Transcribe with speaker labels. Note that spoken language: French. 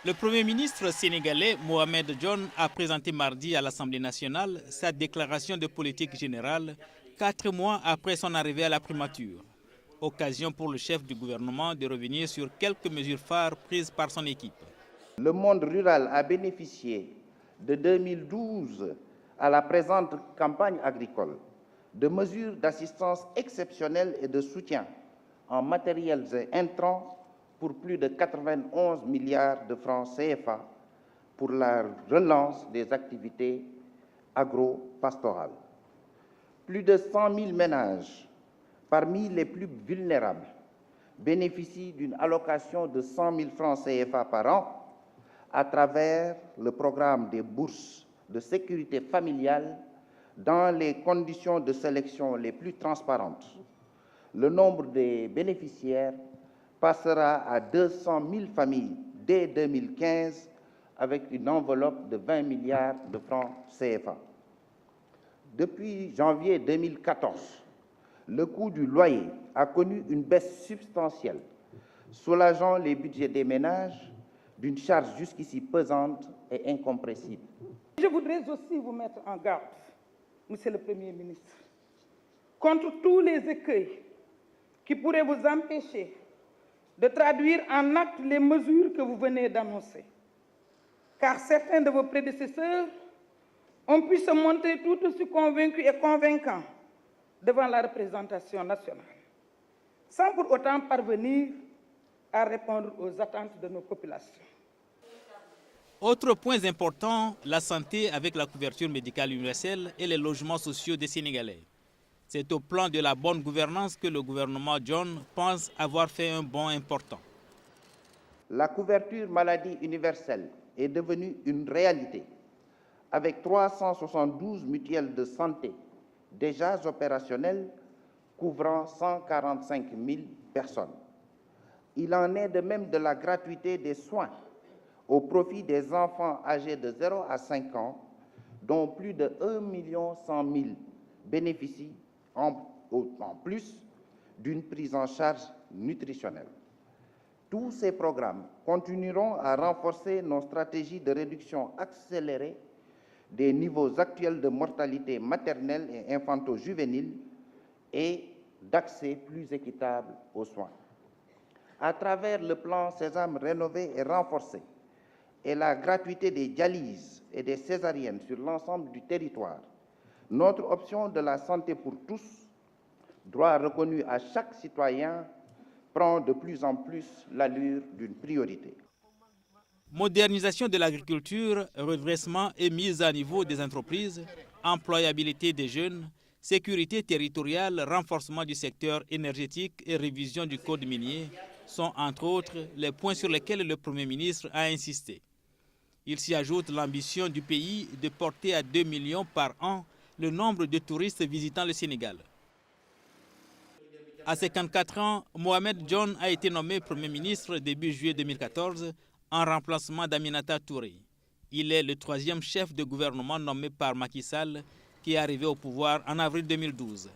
Speaker 1: Le Premier ministre sénégalais Mohamed Dionne a présenté mardi à l'Assemblée nationale sa déclaration de politique générale 4 mois après son arrivée à la primature. Occasion pour le chef du gouvernement de revenir sur quelques mesures phares prises par son équipe.
Speaker 2: Le monde rural a bénéficié de 2012 à la présente campagne agricole de mesures d'assistance exceptionnelles et de soutien en matériels et intrants pour plus de 91 milliards de francs CFA pour la relance des activités agro-pastorales. Plus de 100 000 ménages, parmi les plus vulnérables, bénéficient d'une allocation de 100 000 francs CFA par an à travers le programme des bourses de sécurité familiale dans les conditions de sélection les plus transparentes. Le nombre des bénéficiaires passera à 200 000 familles dès 2015 avec une enveloppe de 20 milliards de francs CFA. Depuis janvier 2014, le coût du loyer a connu une baisse substantielle, soulageant les budgets des ménages d'une charge jusqu'ici pesante et incompressible.
Speaker 3: Je voudrais aussi vous mettre en garde, Monsieur le Premier ministre, contre tous les écueils qui pourraient vous empêcher de traduire en actes les mesures que vous venez d'annoncer. Car certains de vos prédécesseurs ont pu se montrer tout aussi convaincus et convaincants devant la représentation nationale, sans pour autant parvenir à répondre aux attentes de nos populations.
Speaker 1: Autre point important, la santé avec la couverture médicale universelle et les logements sociaux des Sénégalais. C'est au plan de la bonne gouvernance que le gouvernement Dionne pense avoir fait un bond important.
Speaker 2: La couverture maladie universelle est devenue une réalité, avec 372 mutuelles de santé déjà opérationnelles couvrant 145 000 personnes. Il en est de même de la gratuité des soins au profit des enfants âgés de 0 à 5 ans, dont plus de 1,1 million bénéficient en plus d'une prise en charge nutritionnelle. Tous ces programmes continueront à renforcer nos stratégies de réduction accélérée des niveaux actuels de mortalité maternelle et infanto-juvénile et d'accès plus équitable aux soins. À travers le plan Sésame rénové et renforcé et la gratuité des dialyses et des césariennes sur l'ensemble du territoire, notre option de la santé pour tous, droit reconnu à chaque citoyen, prend de plus en plus l'allure d'une priorité.
Speaker 1: Modernisation de l'agriculture, redressement et mise à niveau des entreprises, employabilité des jeunes, sécurité territoriale, renforcement du secteur énergétique et révision du code minier sont entre autres les points sur lesquels le Premier ministre a insisté. Il s'y ajoute l'ambition du pays de porter à 2 millions par an le nombre de touristes visitant le Sénégal. À 54 ans, Mohamed Dionne a été nommé Premier ministre début juillet 2014 en remplacement d'Aminata Touré. Il est le 3e chef de gouvernement nommé par Macky Sall qui est arrivé au pouvoir en avril 2012.